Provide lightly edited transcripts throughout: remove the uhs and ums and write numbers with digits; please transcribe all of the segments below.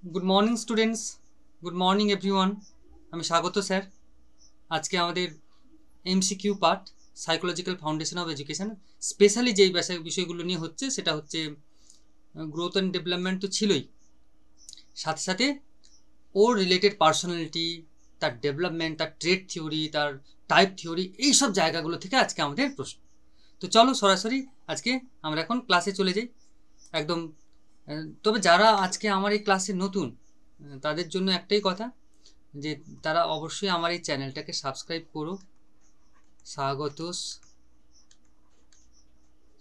Good morning students, good morning everyone. আমি স্বাগত sir. আজকে আমাদের MCQ part psychological foundation of education, specially যেই বিষয়গুলো নিয়ে হচ্ছে সেটা হচ্ছে গ্রোথ অ্যান্ড ডেভেলপমেন্ট তো ছিলই, সাথে সাথে ওর রিলেটেড পার্সোনালিটি, তার ডেভেলপমেন্ট, তার ট্রেড থিওরি, তার টাইপ থিওরি, এইসব জায়গাগুলো থেকে আজকে আমাদের প্রশ্ন। তো চলো সরাসরি আজকে আমরা এখন ক্লাসে চলে যাই একদম। তবে যারা আজকে আমার এই ক্লাসে নতুন তাদের জন্য একটাই কথা, যে তারা অবশ্যই আমার এই চ্যানেলটাকে সাবস্ক্রাইব করো।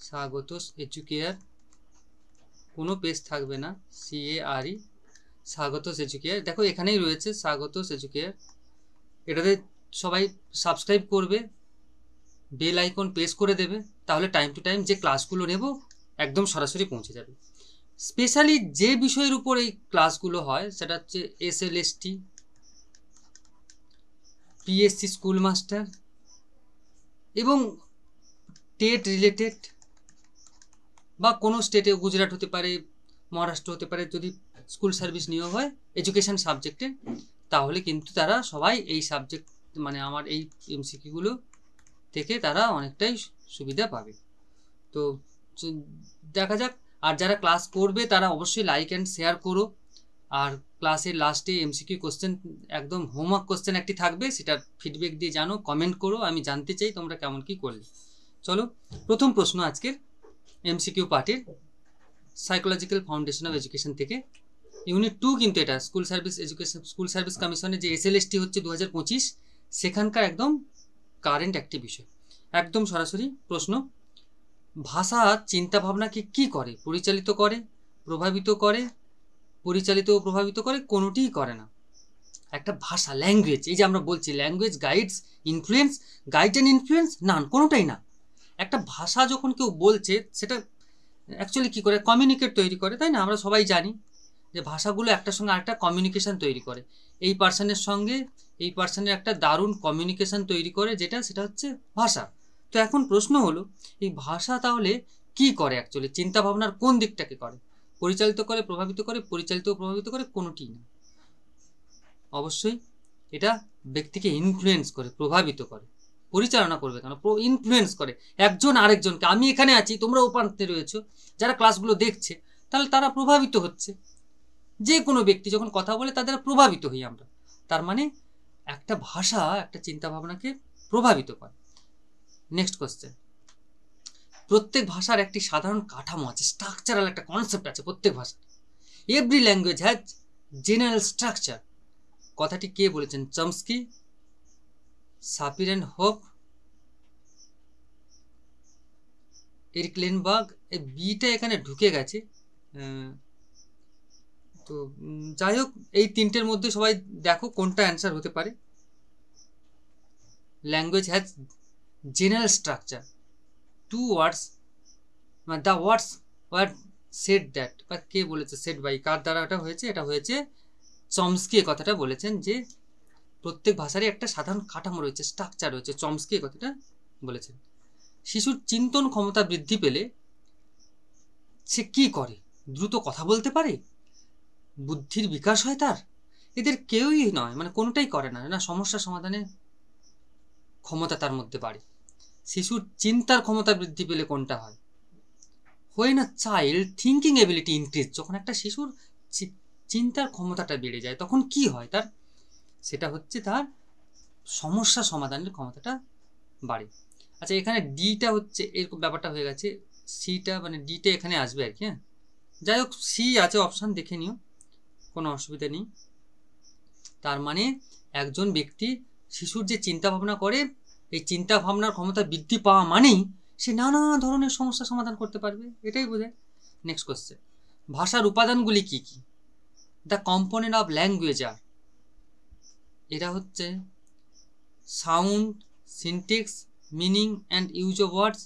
স্বাগতোস এডুকেয়ার, কোনো পেজ থাকবে না, CARE, স্বাগতোস এডুকেয়ার। দেখো এখানেই রয়েছে স্বাগতোস এডুকেয়ার, এটাতে সবাই সাবস্ক্রাইব করবে, বেল আইকন প্রেস করে দেবে, তাহলে টাইম টু টাইম যে ক্লাসগুলো নেব একদম সরাসরি পৌঁছে যাবে। স্পেশালি যে বিষয়ের উপর এই ক্লাসগুলো হয় সেটা হচ্ছে SLST, PSC স্কুল মাস্টার এবং টেট রিলেটেড, বা কোনো স্টেটে, গুজরাট হতে পারে, মহারাষ্ট্র হতে পারে, যদি স্কুল সার্ভিস নিয়োগ হয় এডুকেশন সাবজেক্টে, তাহলে কিন্তু তারা সবাই এই সাবজেক্ট মানে আমার এই এমসিকিউগুলো থেকে তারা অনেকটাই সুবিধা পাবে। তো দেখা যাক। আর যারা ক্লাস করবে তারা অবশ্যই লাইক অ্যান্ড শেয়ার করো। আর ক্লাসের লাস্টে এমসিকিউ কোশ্চেন, একদম হোমওয়ার্ক কোশ্চেন একটি থাকবে, সেটার ফিডব্যাক দিয়ে জানো, কমেন্ট করো, আমি জানতে চাই তোমরা কেমন কি করলে। চলো প্রথম প্রশ্ন আজকের এমসিকিউ পার্টের, সাইকোলজিক্যাল ফাউন্ডেশন অফ এডুকেশন থেকে ইউনিট 2, কিন্তু এটা স্কুল সার্ভিস কমিশনের যে SLST হচ্ছে 2025, সেখানকার একদম কারেন্ট একটি বিষয়। একদম সরাসরি প্রশ্ন, ভাষা চিন্তা ভাবনাকে কি করে? পরিচালিত করে, প্রভাবিত করে, পরিচালিত ও প্রভাবিত করে, কোনোটিই করে না। একটা ভাষা, ল্যাঙ্গুয়েজ, এই যে আমরা বলছি language guides, influence, guide and influence, না, কোনোটাই না। একটা ভাষা যখন কেউ বলছে সেটা অ্যাকচুয়ালি কী করে? কমিউনিকেট তৈরি করে, তাই না? আমরা সবাই জানি যে ভাষাগুলো একটার সঙ্গে আরেকটা কমিউনিকেশান তৈরি করে, এই পার্সনের সঙ্গে এই পার্সনের একটা দারুণ কমিউনিকেশান তৈরি করে, সেটা হচ্ছে ভাষা। তো এখন প্রশ্ন হলো, এই ভাষা তাহলে কি করে? অ্যাকচুয়ালি চিন্তা ভাবনার কোন দিকটাকে করে? পরিচালিত করে, প্রভাবিত করে, পরিচালিত ও প্রভাবিত করে, কোনোটি না। অবশ্যই এটা ব্যক্তিকে ইনফ্লুয়েন্স করে, প্রভাবিত করে। পরিচালনা করবে কেন? ইনফ্লুয়েন্স করে একজন আরেকজনকে। আমি এখানে আছি, তোমরা ওপান্তে রয়েছো, যারা ক্লাসগুলো দেখছে, তাহলে তারা প্রভাবিত হচ্ছে। যে কোনো ব্যক্তি যখন কথা বলে তাদের প্রভাবিত হই আমরা, তার মানে একটা ভাষা একটা চিন্তা ভাবনাকে প্রভাবিত করে। নেক্সট কোশ্চেন, প্রত্যেক ভাষার একটি সাধারণ কাঠামো আছে, স্ট্রাকচারাল একটা কনসেপ্ট আছে প্রত্যেক ভাষার। Every language has general structure. কথাটি কে বলেছেন? Chomsky, Sapir and Whorf, Eric Lenneberg. এই বিটা এখানে ঢুকে গেছে। তো যাই হোক, এই তিনটের মধ্যে সবাই দেখো কোনটা অ্যান্সার হতে পারে। Language has general structure, two words, মানে the words were said that, বা কে বলেছে? সেড বাই, কার দ্বারা এটা হয়েছে? এটা হয়েছে চমস্কি। এ কথাটা বলেছেন যে প্রত্যেক ভাষারই একটা সাধারণ কাঠামো রয়েছে, স্ট্রাকচার রয়েছে। চমস্কি এ কথাটা বলেছেন। শিশুর চিন্তন ক্ষমতা বৃদ্ধি পেলে সে কি করে? দ্রুত কথা বলতে পারে, বুদ্ধির বিকাশ হয় তার, এদের কেউই নয়, মানে কোনোটাই করে না। না, সমস্যা সমাধানের ক্ষমতা তার মধ্যে বাড়ে। শিশুর চিন্তার ক্ষমতা বৃদ্ধি পেলে কোনটা হয়? When a child thinking ability increase, যখন একটা শিশুর চিন্তার ক্ষমতাটা বেড়ে যায় তখন কি হয় তার? সেটা হচ্ছে তার সমস্যা সমাধানের ক্ষমতাটা বাড়ে। আচ্ছা, এখানে ডিটা হচ্ছে এরকম ব্যাপারটা হয়ে গেছে, সিটা মানে ডিটা এখানে আসবে আর কি। হ্যাঁ, যাই হোক, সি আছে অপশান, দেখে নিও, কোনো অসুবিধা নেই। তার মানে একজন ব্যক্তি, শিশুর যে চিন্তা ভাবনা করে, এই চিন্তা ভাবনার ক্ষমতা বৃদ্ধি পাওয়া মানেই সে নানা ধরনের সমস্যা সমাধান করতে পারবে, এটাই বোঝায়। নেক্সট কোশ্চেন, ভাষার উপাদানগুলি কি কি? দ্য কম্পোনেন্ট অফ ল্যাঙ্গুয়েজ আর, এরা হচ্ছে sound, syntax, meaning and use of words.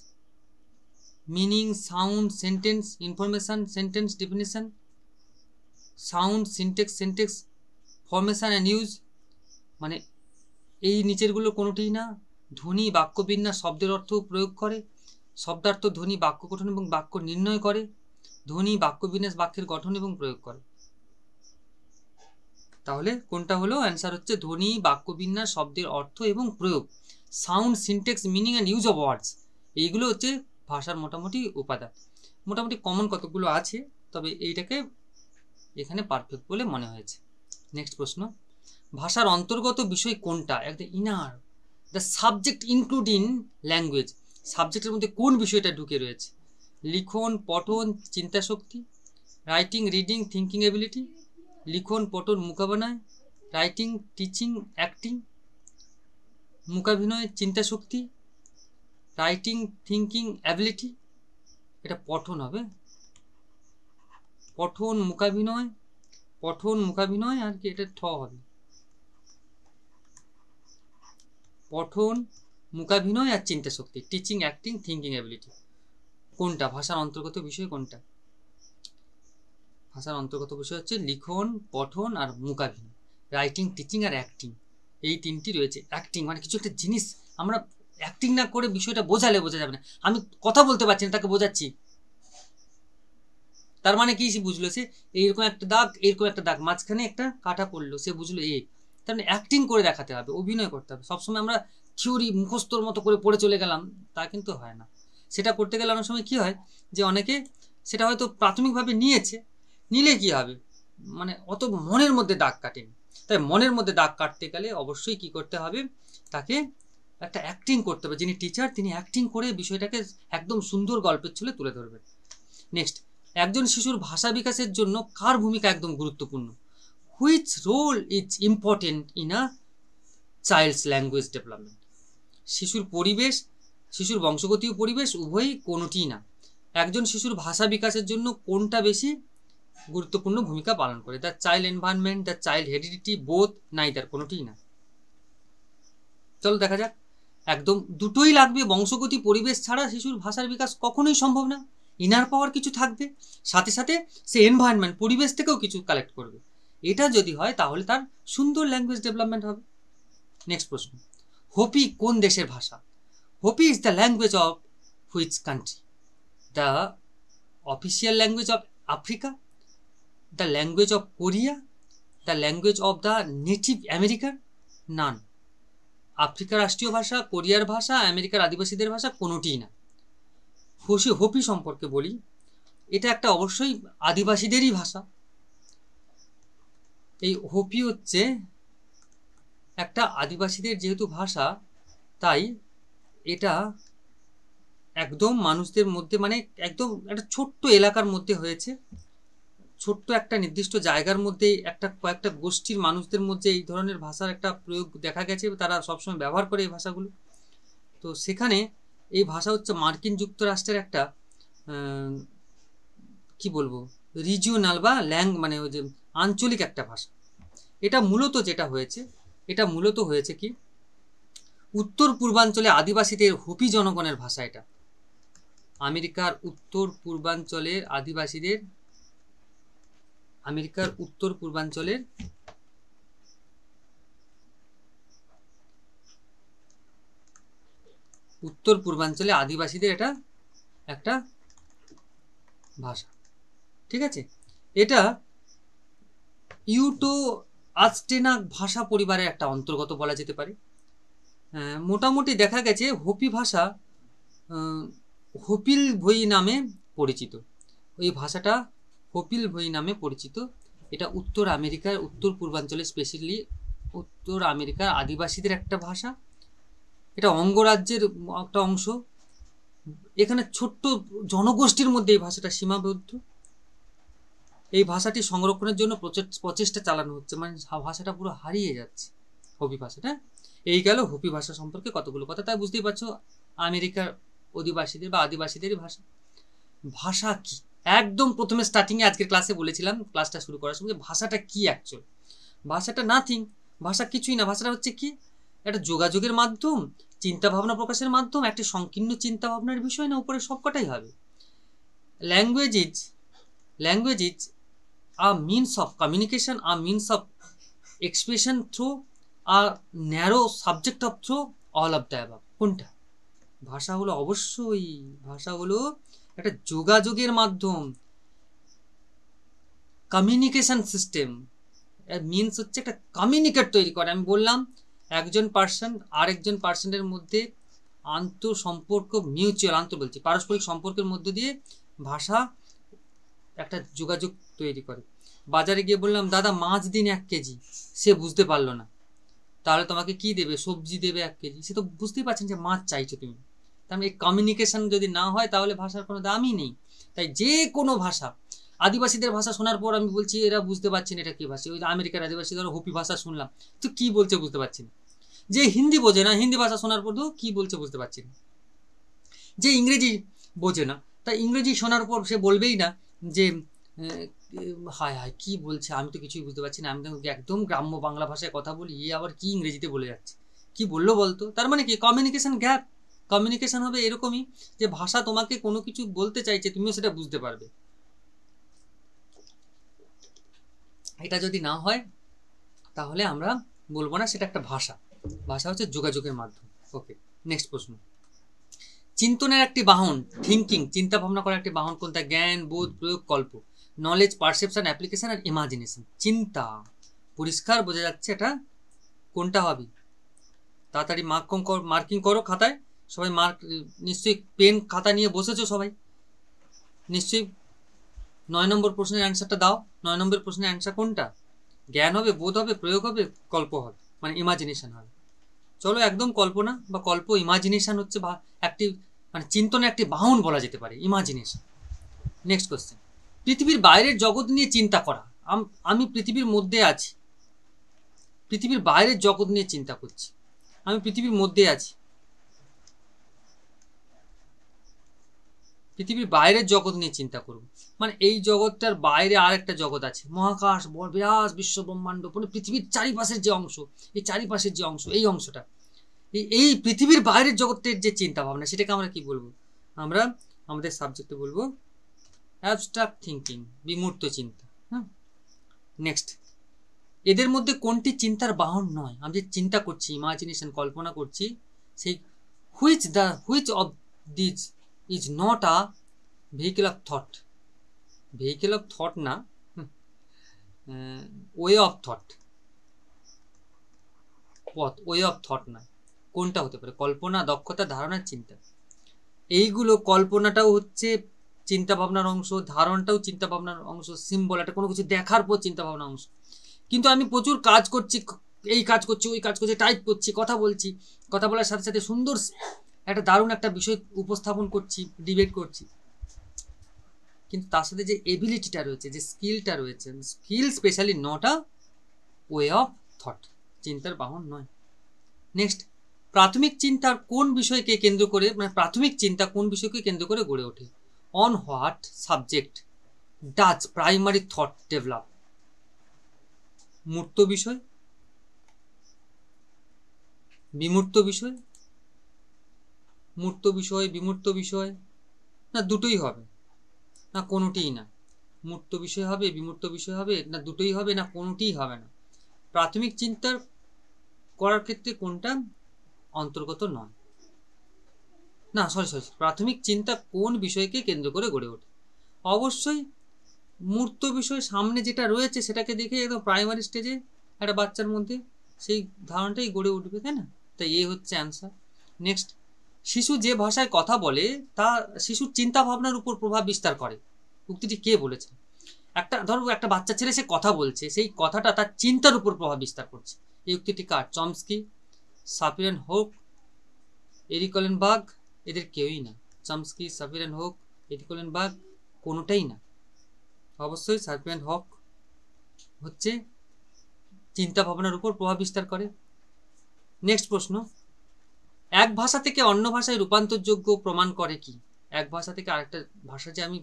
Meaning, sound, sentence, information, sentence definition, sound, syntax, formation and use, মানে এই নিচেরগুলো কোনোটিই না। ধ্বনি, বাক্যবিন্যাস, শব্দের অর্থ প্রয়োগ করে, শব্দার্থ, ধ্বনি, বাক্য গঠন এবং বাক্য নির্ণয় করে, ধ্বনি, বাক্যবিন্যাস, বাক্যের গঠন এবং প্রয়োগ করে। তাহলে কোনটা হলো অ্যান্সার হচ্ছে ধ্বনি, বাক্যবিন্যাস, শব্দের অর্থ এবং প্রয়োগ, sound, syntax, meaning and use of words, এইগুলো হচ্ছে ভাষার মোটামুটি উপাদান। মোটামুটি কমন কতগুলো আছে, তবে এইটাকে এখানে পারফেক্ট বলে মনে হয়েছে। নেক্সট প্রশ্ন, ভাষার অন্তর্গত বিষয় কোনটা? একদম inner, the subject include in language, সাবজেক্টের মধ্যে কোন বিষয়টা ঢুকে রয়েছে? লিখন, পঠন, চিন্তাশক্তি, রাইটিং, রিডিং, থিঙ্কিং এবিলিটি, লিখন, পঠন, মুখাভিনয়, রাইটিং, টিচিং, অ্যাক্টিং, মুখাভিনয়, চিন্তাশক্তি, রাইটিং, থিঙ্কিং অ্যাবিলিটি। এটা পঠন হবে, পঠন, মুখাভিনয়, পঠন, মুখাভিনয়, আর কি এটা ঠ হবে, পঠন, মুখাভিনয় আর চিন্তাশক্তি, টিচিং, অ্যাক্টিং, থিঙ্কিং অ্যাবিলিটি। কোনটা ভাষার অন্তর্গত বিষয়? কোনটা ভাষার অন্তর্গত বিষয় হচ্ছে লিখন, পঠন আর মুখাভিনয়, রাইটিং, টিচিং আর অ্যাক্টিং, এই তিনটি রয়েছে। অ্যাক্টিং মানে কিছু একটা জিনিস আমরা অ্যাক্টিং না করে বিষয়টা বোঝালে বোঝা যাবে না। আমি কথা বলতে পারছি না, তাকে বোঝাচ্ছি, তার মানে কি? সে বুঝলো, সে এইরকম একটা দাগ, এরকম একটা দাগ, মাঝখানে একটা কাটা পড়লো, সে বুঝলো এই। তার মানে অ্যাক্টিং করে দেখাতে হবে, অভিনয় করতে হবে। সবসময় আমরা থিওরি মুখস্থর মতো করে পড়ে চলে গেলাম, তা কিন্তু হয় না। সেটা করতে গেলে অনেক সময় কী হয়, যে অনেকে সেটা হয়তো প্রাথমিকভাবে নিয়েছে, নিলে কি হবে, মানে অত মনের মধ্যে দাগ কাটেনি। তাই মনের মধ্যে দাগ কাটতে গেলে অবশ্যই কি করতে হবে, তাকে একটা অ্যাক্টিং করতে হবে। যিনি টিচার তিনি অ্যাক্টিং করে বিষয়টাকে একদম সুন্দর গল্পের ছলে তুলে ধরবেন। নেক্সট, একজন শিশুর ভাষা বিকাশের জন্য কার ভূমিকা একদম গুরুত্বপূর্ণ? Which role is important in a child's language development? শিশুর পরিবেশ, শিশুর বংশগতীয় পরিবেশ, উভয়ই কোনোটিই না। একজন শিশুর ভাষা বিকাশের জন্য কোনটা বেশি গুরুত্বপূর্ণ ভূমিকা পালন করে? The child environment, the child heredity, both, neither, কোনোটিই না। চলো দেখা যাক। একদম দুটোই লাগবে। বংশগতি পরিবেশ ছাড়া শিশুর ভাষার বিকাশ কখনোই সম্ভব না। ইনার পাওয়ার কিছু থাকবে, সাথে সাথে সে এনভায়রনমেন্ট, পরিবেশ থেকেও কিছু কালেক্ট করবে। এটা যদি হয় তাহলে তার সুন্দর ল্যাঙ্গুয়েজ ডেভেলপমেন্ট হবে। নেক্সট প্রশ্ন, হোপি কোন দেশের ভাষা? Hopi is the language of which country? The official language of Africa, the language of Korea, the language of the native American? None. আফ্রিকার রাষ্ট্রীয় ভাষা, কোরিয়ার ভাষা, আমেরিকার আদিবাসীদের ভাষা, কোনোটিই না। হোপি সম্পর্কে বলি, এটা একটা অবশ্যই আদিবাসীদেরই ভাষা। এই হোপি হচ্ছে একটা আদিবাসীদের যেহেতু ভাষা, তাই এটা একদম মানুষদের মধ্যে, মানে একদম একটা ছোট্ট এলাকার মধ্যে হয়েছে, ছোট্ট একটা নির্দিষ্ট জায়গার মধ্যে একটা কয়েকটা গোষ্ঠীর মানুষদের মধ্যে এই ধরনের ভাষার একটা প্রয়োগ দেখা গেছে, তারা সবসময় ব্যবহার করে এই ভাষাগুলো। তো সেখানে এই ভাষা হচ্ছে মার্কিন যুক্তরাষ্ট্রের একটা কি বলবো, রিজিওনাল বা মানে ওই যে আঞ্চলিক একটা ভাষা। এটা মূলত যেটা হয়েছে, এটা মূলত হয়েছে কি, উত্তর পূর্বাঞ্চলে আদিবাসীদের হোপি জনগণের ভাষা। এটা আমেরিকার উত্তর পূর্বাঞ্চলের আদিবাসীদের, আমেরিকার উত্তর পূর্বাঞ্চলের আদিবাসীদের এটা একটা ভাষা। ঠিক আছে, এটা ইউটো আজটেনাক ভাষা পরিবারের একটা অন্তর্গত বলা যেতে পারে। মোটামুটি দেখা গেছে হোপি ভাষা হোপিল ভই নামে পরিচিত। ওই ভাষাটা হোপিল ভই নামে পরিচিত। এটা উত্তর আমেরিকার উত্তর পূর্বাঞ্চলে, স্পেশালি উত্তর আমেরিকার আদিবাসীদের একটা ভাষা। এটা অঙ্গরাজ্যের একটা অংশ। এখানে ছোট্ট জনগোষ্ঠীর মধ্যে এই ভাষাটা সীমাবদ্ধ। এই ভাষাটি সংরক্ষণের জন্য প্রচেষ্টা চালানো হচ্ছে, মানে ভাষাটা পুরো হারিয়ে যাচ্ছে হোপি ভাষাটা। এই গেল হোপি ভাষা সম্পর্কে কতগুলো কথা। তাই বুঝতেই পারছো আমেরিকার অধিবাসীদের বা আদিবাসীদেরই ভাষা। ভাষা কি, একদম প্রথমে স্টার্টিংয়ে আজকের ক্লাসে বলেছিলাম, ক্লাসটা শুরু করার সঙ্গে, ভাষাটা কি অ্যাকচুয়াল? ভাষাটা নাথিং, ভাষা কিছুই না। ভাষাটা হচ্ছে কি, একটা যোগাযোগের মাধ্যম, চিন্তা ভাবনা প্রকাশের মাধ্যম, একটি সংকীর্ণ চিন্তা ভাবনার বিষয় না, উপরে সবকটাই হবে। Language is a means of communication, a means of expression through a narrow subject of through all of the above. কোনটা? ভাষা হলো অবশ্যই, ভাষা হলো একটা যোগাযোগের মাধ্যম, কমিউনিকেশন সিস্টেম, মিনস হচ্ছে একটা কমিউনিকেট তৈরি করে। আমি বললাম একজন পার্সন আরেকজন পার্সনের মধ্যে আন্তঃসম্পর্ক, মিউচুয়াল বলছি পারস্পরিক সম্পর্কের মধ্য দিয়ে ভাষা একটা যোগাযোগ তৈরি করে। বাজারে গিয়ে বললাম দাদা মাছ দিন 1 কেজি, সে বুঝতে পারলো না, তাহলে তোমাকে কি দেবে? সবজি দেবে 1 কেজি। সে তো বুঝতেই পারছেন যে মাছ চাইছো তুমি। তার মানে এই কমিউনিকেশন যদি না হয় তাহলে ভাষার কোনো দামই নেই। তাই যে কোনো ভাষা, আদিবাসীদের ভাষা শোনার পর আমি বলছি এরা বুঝতে পারছি না এটা কি ভাষা। ওই আমেরিকার আদিবাসী ধরো হোপি ভাষা শুনলাম, তো কি বলছে বুঝতে পারছি না। যে হিন্দি বোঝে না, হিন্দি ভাষা শোনার পর তো কি বলছে বুঝতে পারছি না। যে ইংরেজি বোঝে না, তাই ইংরেজি শোনার পর সে বলবেই না যে হায় হায় কি বলছে, আমি তো কিছুই বুঝতে পারছি না, আমি তো একদম গ্রাম্য বাংলা ভাষায় কথা বলি, আবার কি ইংরেজিতে বলে যাচ্ছে, কি বললো বলতো। তার মানে কি কমিউনিকেশন গ্যাপ। কমিউনিকেশন হবে এরকমই যে ভাষা তোমাকে কোনো কিছু বলতে চাইছে, তুমিও সেটা বুঝতে পারবে। এটা যদি না হয় তাহলে আমরা বলবো না সেটা একটা ভাষা। ভাষা হচ্ছে যোগাযোগের মাধ্যম। ওকে, নেক্সট প্রশ্ন। চিন্তনের একটি বাহন, থিঙ্কিং, চিন্তা ভাবনা করার একটি বাহন কোনটা? জ্ঞান, বোধ, প্রয়োগ, কল্প। নলেজ, পারসেপশন, অ্যাপ্লিকেশন আর ইমাজিনেশন। চিন্তা, পরিষ্কার বোঝা যাচ্ছে এটা কোনটা হবে। তাড়াতাড়ি মার্কিং করো খাতায় সবাই। মার্ক নিশ্চয়ই পেন খাতা নিয়ে বসেছো সবাই, নিশ্চয়ই 9 নম্বর প্রশ্নের অ্যান্সারটা দাও। 9 নম্বর প্রশ্নের অ্যান্সার কোনটা? জ্ঞান হবে, বোধ হবে, প্রয়োগ হবে, কল্প হবে, মানে ইমাজিনেশন হবে। চলো একদম কল্পনা বা কল্প, ইমাজিনেশন হচ্ছে একটি মানে চিন্তনের একটি বাহন বলা যেতে পারে, ইমাজিনেশন। Next question. পৃথিবীর বাইরের জগৎ নিয়ে চিন্তা করা। আমি পৃথিবীর মধ্যে আছি, পৃথিবীর বাইরের জগৎ নিয়ে চিন্তা করছি, আমি পৃথিবীর মধ্যে আছি, পৃথিবীর বাইরের জগৎ নিয়ে চিন্তা করব, মানে এই জগৎটার বাইরে আর একটা জগৎ আছে, মহাকাশ, বিরাট বিশ্ব ব্রহ্মাণ্ড, মানে পৃথিবীর চারিপাশের যে অংশ, এই চারিপাশের যে অংশ, এই অংশটা, এই পৃথিবীর বাইরের জগতের যে চিন্তা ভাবনা, সেটাকে আমরা কি বলবো? আমরা আমাদের সাবজেক্টে বলবো অ্যাবস্ট্রাক্ট থিঙ্কিং, বিমূর্ত চিন্তা। হ্যাঁ, নেক্সট। এদের মধ্যে কোনটি চিন্তার বাহন নয়? আমি যে চিন্তা করছি, ইমাজিনেশন, কল্পনা করছি, সেই which of these is not a vehicle of thought. Vehicle of thought না, ওয়ে অফ থট, পথ, ওয়ে অফ থট না। কোনটা হতে পারে? কল্পনা, দক্ষতা, ধারণা, চিন্তা। এইগুলো, কল্পনাটাও হচ্ছে চিন্তা ভাবনার অংশ, ধারণাটাও চিন্তা ভাবনার অংশ, সিম্বল, একটা কোনো কিছু দেখার পর চিন্তা ভাবনার অংশ। কিন্তু আমি প্রচুর কাজ করছি, এই কাজ করছি, ওই কাজ করছি, টাইপ করছি, কথা বলছি, কথা বলার সাথে সাথে সুন্দর একটা দারুণ একটা বিষয় উপস্থাপন করছি, ডিবেট করছি, কিন্তু তার সাথে যে এবিলিটিটা রয়েছে, যে স্কিলটা রয়েছে, skill specially not a way of thought, চিন্তার বাহন নয়। নেক্সট। প্রাথমিক চিন্তার কোন বিষয়কে কেন্দ্র করে, মানে প্রাথমিক চিন্তা কোন বিষয়কে কেন্দ্র করে গড়ে ওঠে? On what subject does primary thought develop? মূর্ত বিষয়, বিমূর্ত বিষয়, মূর্ত বিষয়, বিমূর্ত বিষয়, না দুটোই হবে, না কোনোটিই না? মূর্ত বিষয় হবে, বিমূর্ত বিষয় হবে, না দুটোই হবে, না কোনোটিই হবে না? প্রাথমিক চিন্তার করার ক্ষেত্রে কোনটা অন্তর্গত নয়? না সরি, প্রাথমিক চিন্তা কোন বিষয়কে কেন্দ্র করে গড়ে ওঠে? অবশ্যই মূর্ত বিষয়, সামনে যেটা রয়েছে সেটাকে দেখে একদম প্রাইমারি স্টেজে একটা বাচ্চার মধ্যে সেই ধারণাটাই গড়ে উঠবে, তাই না? তাই এ হচ্ছে অ্যান্সার। নেক্সট। শিশু যে ভাষায় কথা বলে তা শিশুর চিন্তা ভাবনার উপর প্রভাব বিস্তার করে। উক্তিটি কে বলেছে? ধরো একটা বাচ্চা ছেলে সে কথা বলছে, সেই কথাটা তার চিন্তার উপর প্রভাব বিস্তার করছে। এই উক্তিটি কার? চমস্কি, সাপিয়ান-হোক, এরিক-ওলেনবার্গ, এদের কেউই না। চমস্কি, সাপিয়ান-হোক, এরিক-ওলেনবার্গ কোনোটাই না। অবশ্যই সাপিয়ান-হোক হচ্ছে চিন্তা ভাবনার উপর প্রভাব বিস্তার করে। নেক্সট প্রশ্ন। এক ভাষা থেকে অন্য ভাষায় রূপান্তরযোগ্য প্রমাণ করে কি? এক ভাষা থেকে আরেকটা ভাষা যে আমি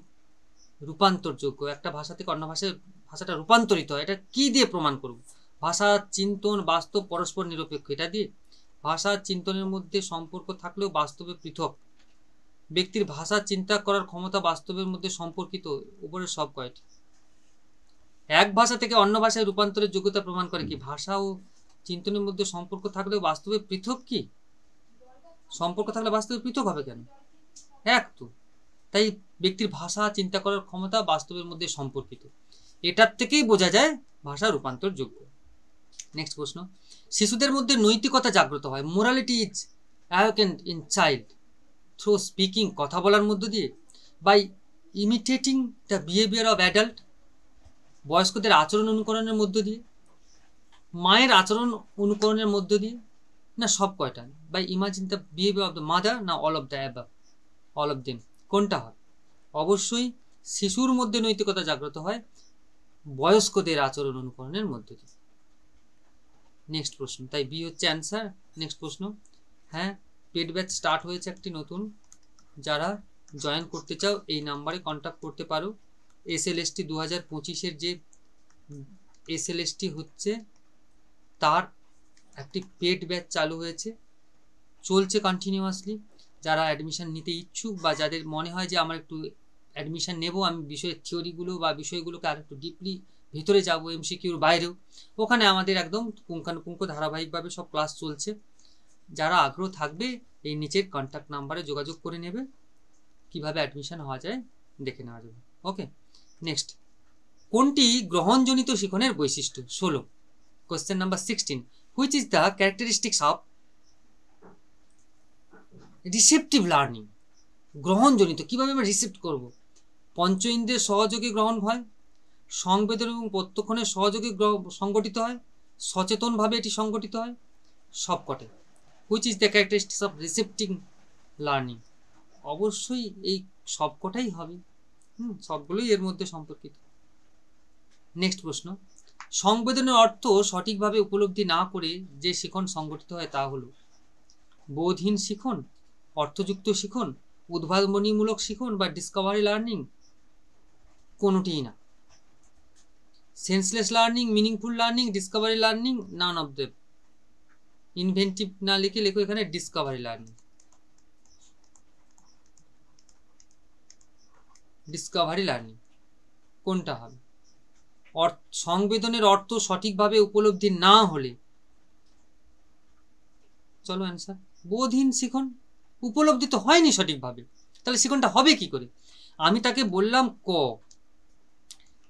রূপান্তরযোগ্য, একটা ভাষা থেকে অন্য ভাষায় ভাষাটা রূপান্তরিত হয়, এটা কি দিয়ে প্রমাণ করব? ভাষা, চিন্তন, বাস্তব, পরস্পর নিরপেক্ষ, এটা দিয়ে। ভাষা চিন্তনের মধ্যে সম্পর্ক থাকলেও বাস্তবে পৃথক। ব্যক্তির ভাষা চিন্তা করার ক্ষমতা বাস্তবের মধ্যে সম্পর্কিত। উপরের সব কয়টি? এক ভাষা থেকে অন্য ভাষায় রূপান্তরের যোগ্যতা প্রমাণ করে কি? ভাষা ও চিন্তনের মধ্যে সম্পর্ক থাকলেও বাস্তবে পৃথক কি? সম্পর্ক থাকলে বাস্তবে পৃথক হবে কেন? এক তো। তাই ব্যক্তির ভাষা চিন্তা করার ক্ষমতা বাস্তবের মধ্যে সম্পর্কিত। এটার থেকেই বোঝা যায় ভাষা রূপান্তরযোগ্য। নেক্সট প্রশ্ন, শিশুদের মধ্যে নৈতিকতা জাগ্রত হয়, morality is awakened in child through speaking, কথা বলার মধ্য দিয়ে, by imitating the behaviour of adult, বয়স্কদের আচরণ অনুকরণের মধ্য দিয়ে, মায়ের আচরণ অনুকরণের মধ্য দিয়ে, না সব কয়টা, by imagine the behaviour of the mother, না all of the above, all of them, কোনটা হয়? অবশ্যই শিশুর মধ্যে নৈতিকতা জাগ্রত হয় বয়স্কদের আচরণ অনুকরণের মধ্য দিয়ে। নেক্সট প্রশ্ন, তাই বি হচ্ছে অ্যান্সার। নেক্সট প্রশ্ন, হ্যাঁ পেড ব্যাচ স্টার্ট হয়েছে একটি নতুন, যারা জয়েন করতে চাও এই নাম্বারে কন্ট্যাক্ট করতে পারো। SLST 2025-এর যে SLST হচ্ছে তার একটি পেড ব্যাচ চালু হয়েছে, চলছে কন্টিনিউয়াসলি। যারা অ্যাডমিশন নিতে ইচ্ছুক বা যাদের মনে হয় যে আমার একটু অ্যাডমিশন নেব, আমি বিষয়ের থিওরিগুলো বা বিষয়গুলোকে আর একটু ডিপলি ভিতরে যাবো, MCQর বাইরেও, ওখানে আমাদের একদম পুঙ্খানুপুঙ্খ ধারাবাহিকভাবে সব ক্লাস চলছে। যারা আগ্রহ থাকবে এই নিচের কন্ট্যাক্ট নাম্বারে যোগাযোগ করে নেবে, কিভাবে অ্যাডমিশন হওয়া যায় দেখে নেওয়া যাবে। ওকে, নেক্সট, কোনটি গ্রহণজনিত শিখনের বৈশিষ্ট্য? 16। Question number 16, which is the characteristics of receptive learning? গ্রহণজনিত, কিভাবে আমরা রিসিপ্ট করব? পঞ্চ ইন্দ্রিয়ের সহযোগে গ্রহণ হয়, সংবেদন এবং প্রত্যক্ষণের সহযোগে সংগঠিত হয়, সচেতনভাবে এটি সংগঠিত হয়, সবকটাই। Which is the characteristics of receptive learning? অবশ্যই এই সবকটাই হবে, সবগুলোই এর মধ্যে সম্পর্কিত। নেক্সট প্রশ্ন, সংবেদনের অর্থ সঠিকভাবে উপলব্ধি না করে যে শিখন সংগঠিত হয় তা হলো বোধহীন শিখন, অর্থযুক্ত শিখন, উদ্ভাবনীমূলক শিখন বা ডিসকভারি লার্নিং? কোনোটিই না। Senseless learning, meaningful learning, Discovery learning, none of them. Inventive না লিখে লেখো এখানে ডিসকভারি লার্নিং। ডিসকভারি লার্নিং কোনটা হবে? সংবেদনের অর্থ সঠিকভাবে উপলব্ধি না হলে, চলো অ্যান্সার, বোধহীন শিখন। উপলব্ধি তো হয়নি সঠিকভাবে, তাহলে শিখনটা হবে কি করে? আমি তাকে বললাম ক,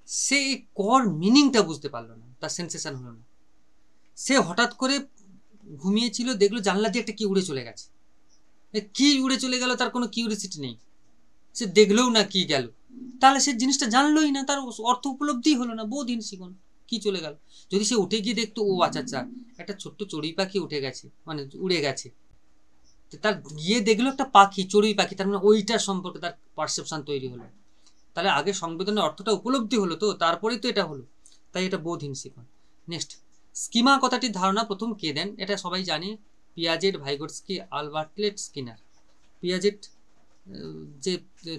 সে কর মিনিংটা বুঝতে পারলো না, তার সেন্সেশন হলো না। সে হঠাৎ করে ঘুমিয়েছিল, দেখলো জানলা দিয়ে একটা কি উড়ে চলে গেছে। কি উড়ে চলে গেল তার কোনো কিউরিসিটি নেই, সে দেখলেও না কি গেল, তাহলে সে জিনিসটা জানলোই না, তার অর্থ উপলব্ধি হলো না, বোধহীন শিখন, কি চলে গেল। যদি সে উঠে গিয়ে দেখতো ও আচ্ছা আচ্ছা একটা ছোট্ট চড়ুই পাখি উঠে গেছে, মানে উড়ে গেছে, তার গিয়ে দেখলো একটা পাখি, চড়ুই পাখি, তার মানে ওইটার সম্পর্কে তার পারসেপশন তৈরি হলো, তাহলে আগে সংবেদনের অর্থটা উপলব্ধি হলো, তো তারপরেই তো এটা হলো, তাই এটা বোধহীন শিখন। নেক্সট, স্কিমা কথাটির ধারণা প্রথম কে দেন? এটা সবাই জানে, পিয়াজেট, ভাইগোটস্কি, আলবার্টলেট, স্কিনার। পিয়াজেট যে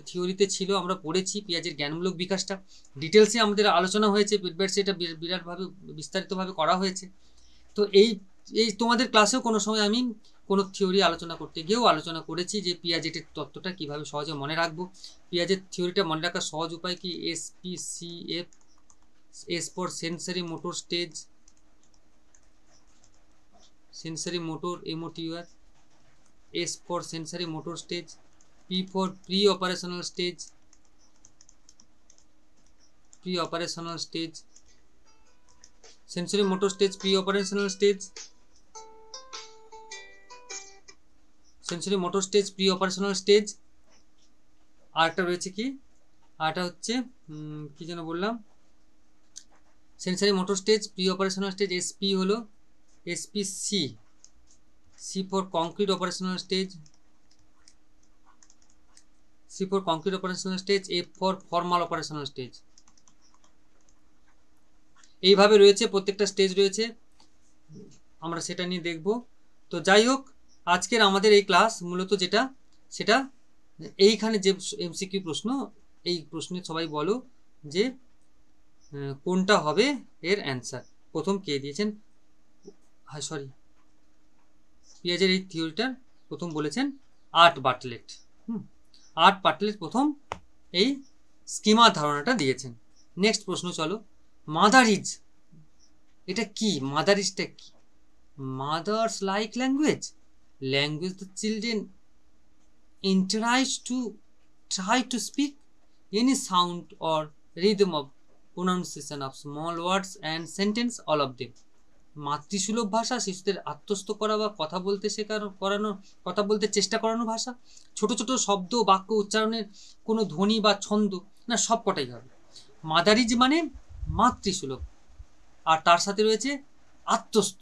থিওরিতে ছিল আমরা পড়েছি, পিয়াজের জ্ঞানমূলক বিকাশটা ডিটেলসে আমাদের আলোচনা হয়েছে, সেটা বিরাটভাবে বিস্তারিতভাবে করা হয়েছে। তো এই তোমাদের ক্লাসেও কোনো সময় আমি কোনো থিওরি আলোচনা করতে গিয়েও আলোচনা করেছি যে পিয়াজেটের তত্ত্বটা কীভাবে সহজে মনে রাখবো। পিয়াজের থিওরিটা মনে রাখার সহজ উপায় কি? SPCF, S for sensory motor stage, sensory motor MOTOR, S for sensory motor stage, P for pre-operational stage, pre-operational stage, sensory motor stage, pre-operational stage, sensory motor stage, pre-operational stage। আরেকটা রয়েছে কি, আরেকটা হচ্ছে কি যেন বললাম, sensory motor stage, pre-operational stage, SP হলো SPC, C for concrete operational stage, C for concrete operational stage, F for formal operational stage। এইভাবে রয়েছে, প্রত্যেকটা স্টেজ রয়েছে, আমরা সেটা নিয়ে দেখব। তো যাই হোক, আজকের আমাদের এই ক্লাস মূলত যেটা, সেটা এইখানে যে MCQ প্রশ্ন, এই প্রশ্নে সবাই বলো যে কোনটা হবে এর অ্যান্সার। প্রথম কে দিয়েছেন, হ্যাঁ সরি, পিয়াজের এই থিওরিটার প্রথম বলেছেন আর্ট বার্টলেট। আর্ট বার্টলেট প্রথম এই স্কিমার ধারণাটা দিয়েছেন। নেক্সট প্রশ্ন চলো, মাদার ইজ, এটা কি? মাদার ইজটা কি? Mother's like language, language the children try to speak any sound or rhythm of pronunciation of small words and sentence, all of them. মাতৃসুলভ ভাষা শিশুদের আত্মস্থ করা বা কথা বলতে করানো, কথা বলতে চেষ্টা করানো ভাষা। ছোট ছোট শব্দ বাক্য উচ্চারণের কোনো ধ্বনি বা ছন্দ না, সব কটাই হবে। মাদারিজ মানে মাতৃসুলভ, আর তার সাথে রয়েছে আত্মস্থ,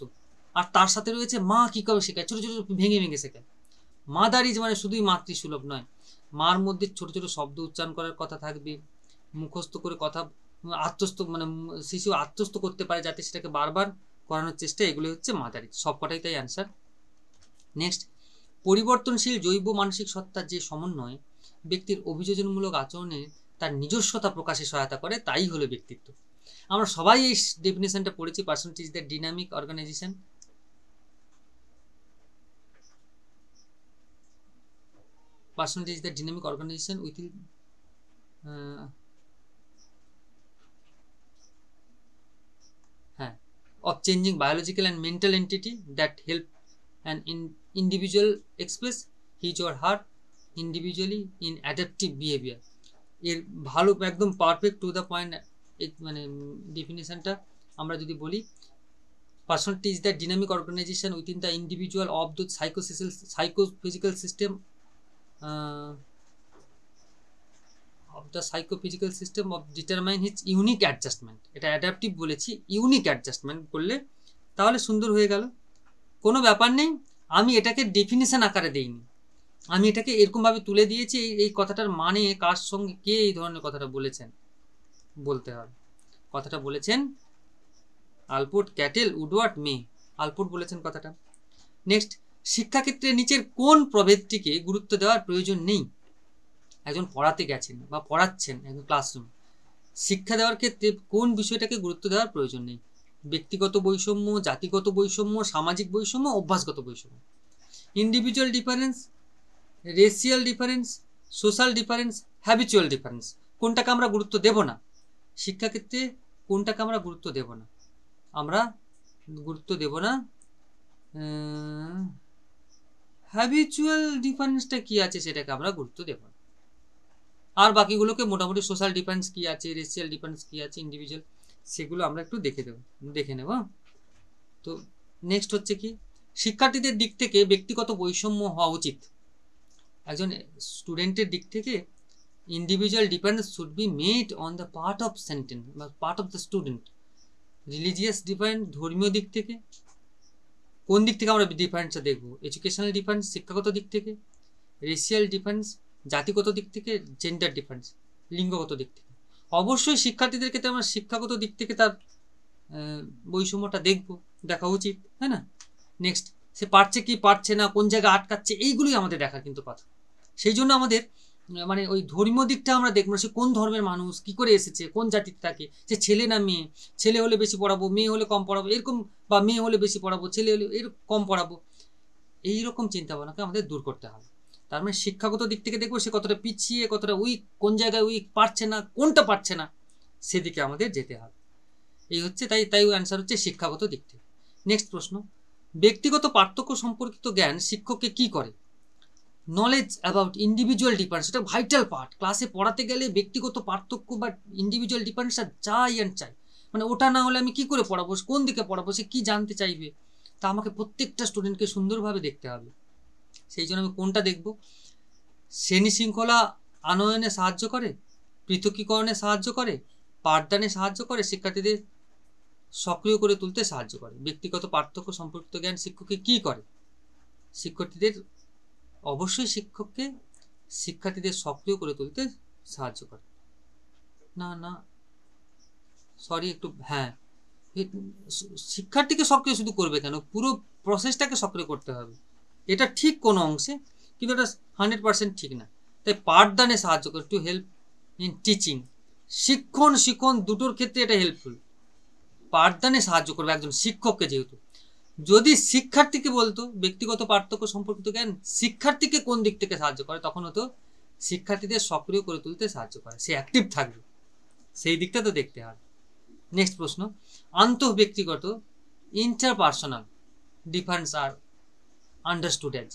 আর তার সাথে রয়েছে মা কী করে শেখায়, ছোটো ছোটো ভেঙে ভেঙে শেখায়। মাদারিজ মানে শুধুই মাতৃসুলভ নয়, মার মধ্যে ছোট ছোট শব্দ উচ্চারণ করার কথা থাকবে, মুখস্থ করে কথা আত্মস্থ মানে শিশু আত্মস্থ করতে পারে যাতে সেটাকে বারবার করানোর চেষ্টা, এগুলো হচ্ছে মাদারিজ। সবকটাই তাই অ্যান্সার। নেক্সট, পরিবর্তনশীল জৈব মানসিক সত্তার যে সমন্বয় ব্যক্তির অভিযোজনমূলক আচরণে তার নিজস্বতা প্রকাশে সহায়তা করে, তাই হলো ব্যক্তিত্ব। আমরা সবাই এই ডেফিনেশনটা পড়েছি, personality is the dynamic organisation. Personality is the dynamic organisation with of changing biological and mental entity that help an individual express his or her individually in adaptive behavior। এর ভালো একদম পারফেক্ট টু দ্য পয়েন্ট মানে ডেফিনেশনটা আমরা যদি বলি, personality is the dynamic organisation within the individual of the psychophysical system of the psychophysical system of determine his unique adjustment। এটা adaptive বলেছি, unique adjustment করলে তাহলে সুন্দর হয়ে গেল। কোনো ব্যাপার নেই, আমি এটাকে ডেফিনেশন আকারে দেইনি, আমি এটাকে এরকমভাবে তুলে দিয়েছি। এই কথাটার মানে কার সঙ্গে কে এই ধরনের কথাটা বলেছেন বলতে হবে। কথাটা বলেছেন আলপোর্ট, ক্যাটেল, উডওয়ার্ড, মে। আলপোর্ট বলেছেন কথাটা। নেক্সট, শিক্ষাক্ষেত্রে নিচের কোন প্রভেদটিকে গুরুত্ব দেওয়ার প্রয়োজন নেই? একজন পড়াতে গেছেন বা পড়াচ্ছেন একজন ক্লাসরুম, শিক্ষা দেওয়ার ক্ষেত্রে কোন বিষয়টাকে গুরুত্ব দেওয়ার প্রয়োজন নেই? ব্যক্তিগত বৈষম্য, জাতিগত বৈষম্য, সামাজিক বৈষম্য, অভ্যাসগত বৈষম্য। Individual difference, racial difference, social difference, habitual difference, কোনটাকে আমরা গুরুত্ব দেব না শিক্ষাক্ষেত্রে? কোনটাকে আমরা গুরুত্ব দেব না? আমরা গুরুত্ব দেব না হ্যাবিচুয়াল ডিফারেন্সটা কি আছে সেটাকে আমরা গুরুত্ব দেব না। আর বাকিগুলোকে মোটামুটি সোশ্যাল ডিফারেন্স কি আছে, রেসিয়াল ডিফারেন্স কি আছে, ইন্ডিভিজুয়াল, সেগুলো আমরা একটু দেখে নেব। তো নেক্সট হচ্ছে কি, শিক্ষার্থীদের দিক থেকে ব্যক্তিগত বৈষম্য হওয়া উচিত। একজন স্টুডেন্টের দিক থেকে individual difference should be made on the part of sentence বা part of the student. Religious difference, ধর্মীয় দিক থেকে কোন দিক থেকে আমরা ডিফারেন্সটা দেখব? এডুকেশনাল ডিফারেন্স, শিক্ষাগত দিক থেকে। রেসিয়াল ডিফারেন্স, জাতিগত দিক থেকে। জেন্ডার ডিফারেন্স, লিঙ্গগত দিক থেকে। অবশ্যই শিক্ষার্থীদের ক্ষেত্রে আমরা শিক্ষাগত দিক থেকে তার বৈষম্যটা দেখা উচিত, তাই না? নেক্সট, সে পারছে কি পারছে না, কোন জায়গায় আটকাচ্ছে, এইগুলোই আমাদের দেখার কিন্তু কথা। সেই জন্য আমাদের মানে ওই ধর্মীয় দিকটা আমরা দেখবো, সে কোন ধর্মের মানুষ, কি করে এসেছে, কোন জাতিতে থাকে, সে ছেলে না মেয়ে, ছেলে হলে বেশি পড়াবো, মেয়ে হলে কম পড়াবো, এরকম, বা মেয়ে হলে বেশি পড়াবো, ছেলে হলে কম পড়াবো, এইরকম চিন্তাভাবনাকে আমাদের দূর করতে হবে। তার মানে শিক্ষাগত দিক থেকে দেখবো সে কতটা পিছিয়ে, কতটা উইক, কোন জায়গায় উইক, পারছে না, কোনটা পারছে না, সেদিকে আমাদের যেতে হবে। এই হচ্ছে তাই অ্যান্সার হচ্ছে শিক্ষাগত দিক থেকে। নেক্সট প্রশ্ন, ব্যক্তিগত পার্থক্য সম্পর্কিত জ্ঞান শিক্ষককে কি করে? নলেজ অ্যাবাউট ইন্ডিভিজুয়াল ডিফারেন্স, এটা ভাইটাল পার্ট। ক্লাসে পড়াতে গেলে ব্যক্তিগত পার্থক্য বা ইন্ডিভিজুয়াল ডিফারেন্সটা চাই, মানে ওটা না হলে আমি কি করে পড়াবো, কোন দিকে পড়াবো, সে কি জানতে চাইবে, তা আমাকে প্রত্যেকটা স্টুডেন্টকে সুন্দরভাবে দেখতে হবে। সেই জন্য আমি কোনটা দেখব? শ্রেণী শৃঙ্খলা আনয়নে সাহায্য করে, পৃথকীকরণে সাহায্য করে, পাঠদানে সাহায্য করে, শিক্ষার্থীদের সক্রিয় করে তুলতে সাহায্য করে। ব্যক্তিগত পার্থক্য সম্পর্কিত জ্ঞান শিক্ষককে কি করে? অবশ্যই শিক্ষার্থীদের সক্রিয় করে তুলতে সাহায্য করে। শিক্ষার্থীকে সক্রিয় শুধু করবে কেন, পুরো প্রসেসটাকে সক্রিয় করতে হবে। এটা ঠিক কোনো অংশে, কিন্তু এটা 100% ঠিক না। তাই পাঠদানে সাহায্য করে, টু হেল্প ইন টিচিং। শিক্ষণ দুটোর ক্ষেত্রে এটা হেল্পফুল। পাঠদানে সাহায্য করবে একজন শিক্ষককে। যেহেতু যদি শিক্ষার্থীকে বলতো ব্যক্তিগত পার্থক্য সম্পর্কিত জ্ঞান শিক্ষার্থীকে কোন দিক থেকে সাহায্য করে, তখন হতো শিক্ষার্থীদের সক্রিয় করে তুলতে সাহায্য করে, সে অ্যাক্টিভ থাকবে, সেই দিকটা তো দেখতে হবে। নেক্সট প্রশ্ন, আন্তঃব্যক্তিগত ইন্টারপার্সোনাল ডিফারেন্স আর আন্ডারস্টুড অ্যাজ।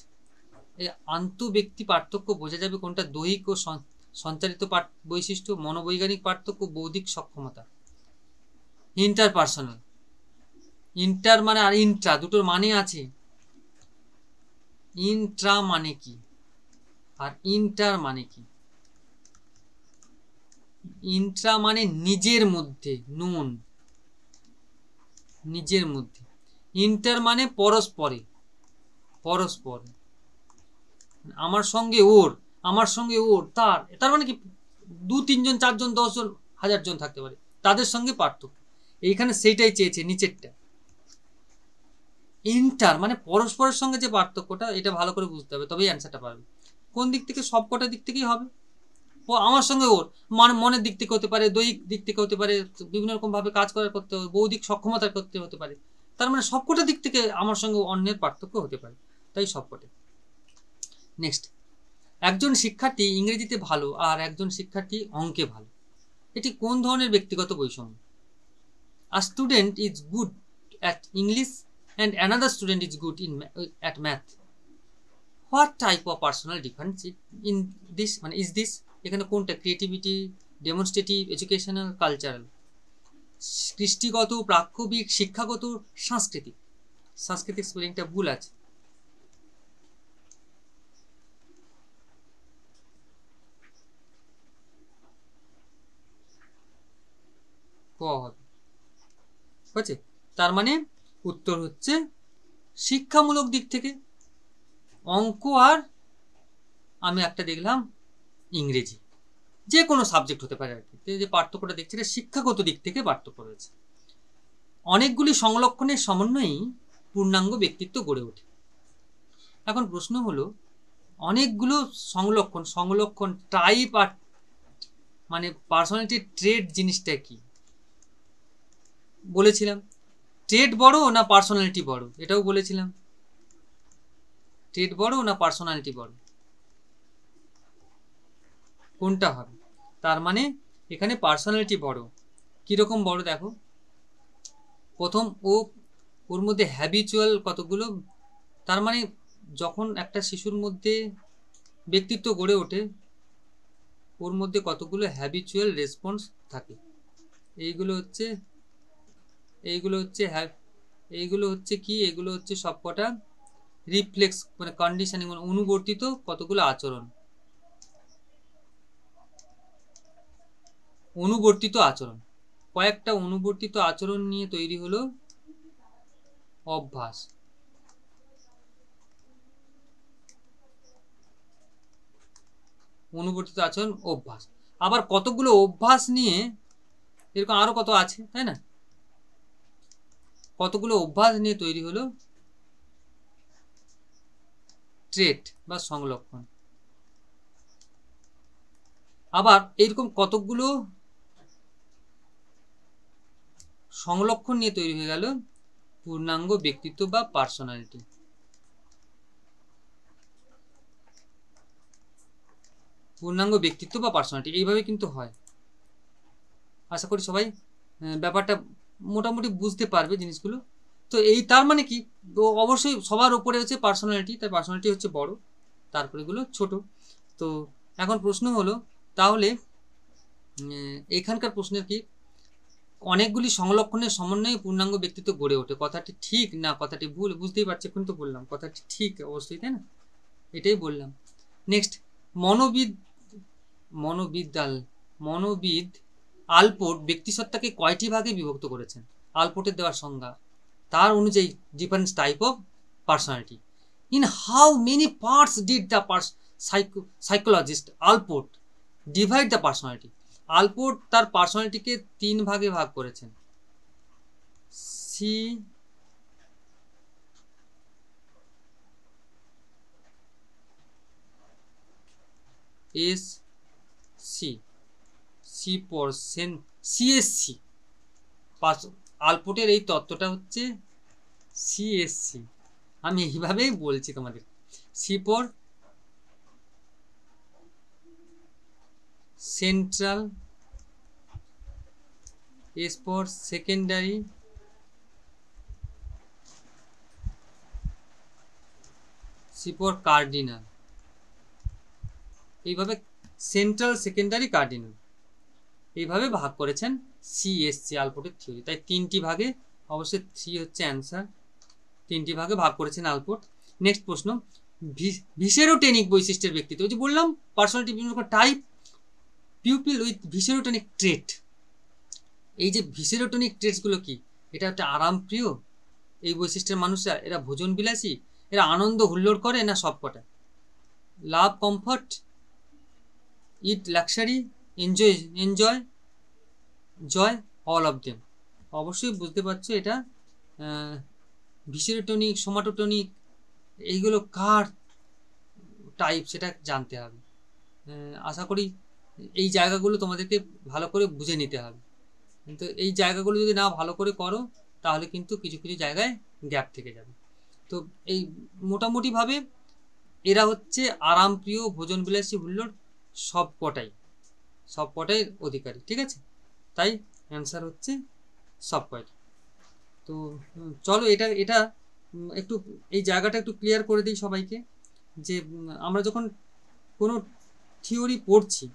এই আন্তঃব্যক্তি পার্থক্য বোঝা যাবে কোনটা? দৈহিক ও সঞ্চারিত বৈশিষ্ট্য, মনোবৈজ্ঞানিক পার্থক্য, বৌদ্ধিক সক্ষমতা। ইন্টারপার্সোনাল। ইন্টার মানে আর ইন্ট্রা দুটোর মানে আছে। ইন্ট্রা মানে কি আর ইন্টার মানে কি? ইন্ট্রা মানে নিজের মধ্যে, নুন, নিজের মধ্যে। ইন্টার মানে পরস্পরে, পরস্পরে। আমার সঙ্গে ওর, আমার সঙ্গে ওর, তার, তার মানে কি 2-3 জন 4 জন 10 জন 1000 জন থাকতে পারে, তাদের সঙ্গে পার্থক্য। এইখানে সেইটাই চেয়েছে নিচেরটা। ইন্টার মানে পরস্পরের সঙ্গে যে পার্থক্যটা, এটা ভালো করে বুঝতে হবে, তবেই অ্যান্সারটা পারবে। কোন দিক থেকে? সব কটা দিক থেকেই হবে। আমার সঙ্গে ওর মানে মনের দিক থেকে হতে পারে, দৈহিক দিক থেকে হতে পারে, বিভিন্ন রকম ভাবে কাজ করার করতে হবে, বৌদ্ধিক সক্ষমতার করতে হতে পারে। তার মানে সবকটা দিক থেকে আমার সঙ্গে অন্যের পার্থক্য হতে পারে, তাই সবকটা। নেক্সট, একজন শিক্ষার্থী ইংরেজিতে ভালো আর একজন শিক্ষার্থী অঙ্কে ভালো, এটি কোন ধরনের ব্যক্তিগত বৈষম্য? A student is good at English and another student is good at math. What type of personal difference in this মানে is this? এখানে কোনটা? Creativity, demonstrative, educational, cultural? কৃষ্টিগত, প্রাক্ষবিক, শিক্ষাগত, সাংস্কৃতিক। সাংস্কৃতিক স্পেলিংটা ভুল আছে। ক হবে, ঠিক আছে? তার মানে উত্তর হচ্ছে শিক্ষামূলক দিক থেকে অঙ্ক আর আমি একটা দেখলাম ইংরেজি, যে কোনো সাবজেক্ট হতে পারে আর কি, যে পার্থক্যটা দেখছি এটা শিক্ষাগত দিক থেকে পার্থক্য রয়েছে। অনেকগুলি সংলক্ষণের সমন্বয়েই পূর্ণাঙ্গ ব্যক্তিত্ব গড়ে ওঠে। এখন প্রশ্ন হলো, অনেকগুলো সংলক্ষণ, সংলক্ষণ টাইপ আর মানে পার্সোনালিটি ট্রেড জিনিসটা কি বলেছিলাম? ট্রেড বড় না পার্সোনালিটি বড়, এটাও বলেছিলাম। ট্রেড বড় না পার্সোনালিটি বড়, কোনটা হবে? তার মানে এখানে পার্সোনালিটি বড়। কিরকম বড় দেখো, প্রথম ওর মধ্যে হ্যাবিচুয়াল কতগুলো, তার মানে যখন একটা শিশুর মধ্যে ব্যক্তিত্ব গড়ে ওঠে ওর মধ্যে কতগুলো হ্যাবিচুয়াল রেসপন্স থাকে। এইগুলো হচ্ছে কি? এগুলো হচ্ছে সবকটা রিফ্লেক্স মানে কন্ডিশনিং মানে অনুবর্তিত কতগুলো আচরণ, অনুবর্তিত আচরণ। কয়েকটা অনুবর্তিত আচরণ নিয়ে তৈরি হলো অভ্যাস। অনুবর্তিত আচরণ অভ্যাস, আবার কতগুলো অভ্যাস নিয়ে এরকম আরো কত আছে, তাই না? কতগুলো অভ্যাস নিয়ে তৈরি হলো ট্রেট বা সংলক্ষণ। আবার এইরকম কতগুলো সংলক্ষণ নিয়ে তৈরি হয়ে গেল পূর্ণাঙ্গ ব্যক্তিত্ব বা পার্সোনালিটি। পূর্ণাঙ্গ ব্যক্তিত্ব বা পার্সোনালিটি এইভাবে কিন্তু হয়। আশা করি সবাই ব্যাপারটা মোটামুটি বুঝতে পারবে জিনিসগুলো। তো এই তার মানে কি, অবশ্যই সবার উপরে হচ্ছে পার্সোনালিটি, তার পার্সোনালিটি হচ্ছে বড়, তারপরে গুলো ছোট। তো এখন প্রশ্ন হলো, তাহলে এখানকার প্রশ্নের কি, অনেকগুলি সংলক্ষণের সমন্বয়ে পূর্ণাঙ্গ ব্যক্তিত্ব গড়ে ওঠে, কথাটি ঠিক না কথাটি ভুল? বুঝতেই পারছি, এখন তো বললাম কথাটি ঠিক অবশ্যই, তাই না? এটাই বললাম। নেক্সট, মনোবিদ আলপোর্ট ব্যক্তিসত্তাকে কয়টি ভাগে বিভক্ত করেছেন? আলপোর্টের দেওয়ার সংজ্ঞা তার অনুযায়ী different type of personality. In how many parts did the psychologist আলপোর্ট divide the personality? আলপোর্ট তার পার্সোনালিটিকে 3 ভাগে ভাগ করেছেন। CSC আলপোর্টের এই তত্ত্বটা হচ্ছে CSC, আমি এইভাবেই বলছি তোমাদের। C for central, S for secondary, C for cardinal. এইভাবে সেন্ট্রাল, সেকেন্ডারি, কার্ডিনাল এইভাবে ভাগ করেছেন সি এসছে আলপোর্টের থিওরি। তাই 3টি ভাগে, অবশ্যই 3 হচ্ছে অ্যান্সার, 3টি ভাগে ভাগ করেছেন আলপোর্ট। নেক্সট প্রশ্ন, ভিসেরোটেনিক বৈশিষ্ট্যের ব্যক্তিত্ব। ওই যে বললাম পার্সোনালিটি টাইপ, পিউপিল উইথ ভিসেরোটনিক ট্রেট। এই যে ভিসেরোটনিক ট্রেটসগুলো কি? এটা একটা আরামপ্রিয় এই বৈশিষ্ট্যের মানুষরা, এরা ভোজন বিলাসী, এরা আনন্দ হুল্লোড় করে, না সবকটা? Love comfort, eat luxury, enjoy joy, all of them. অবশ্যই বুঝতে পারছো এটা ভিসেরোটনিক, সোমাটোটনিক, এইগুলো কার টাইপ সেটা জানতে হবে। আশা করি এই জায়গাগুলো তোমাদেরকে ভালো করে বুঝে নিতে হবে, কিন্তু এই জায়গাগুলো যদি না ভালো করে করো তাহলে কিন্তু কিছু কিছু জায়গায় গ্যাপ থেকে যাবে। তো এই মোটামুটিভাবে এরা হচ্ছে আরামপ্রিয়, ভোজন বিলাসী, হুল্লোড় সবকটাই অধিকারী, ঠিক আছে? তাই অ্যান্সার হচ্ছে সবকটা। তো চলো এটা এটা একটু এই জায়গাটা একটু ক্লিয়ার করে দিই সবাইকে, যে আমরা যখন কোনো থিওরি পড়ছি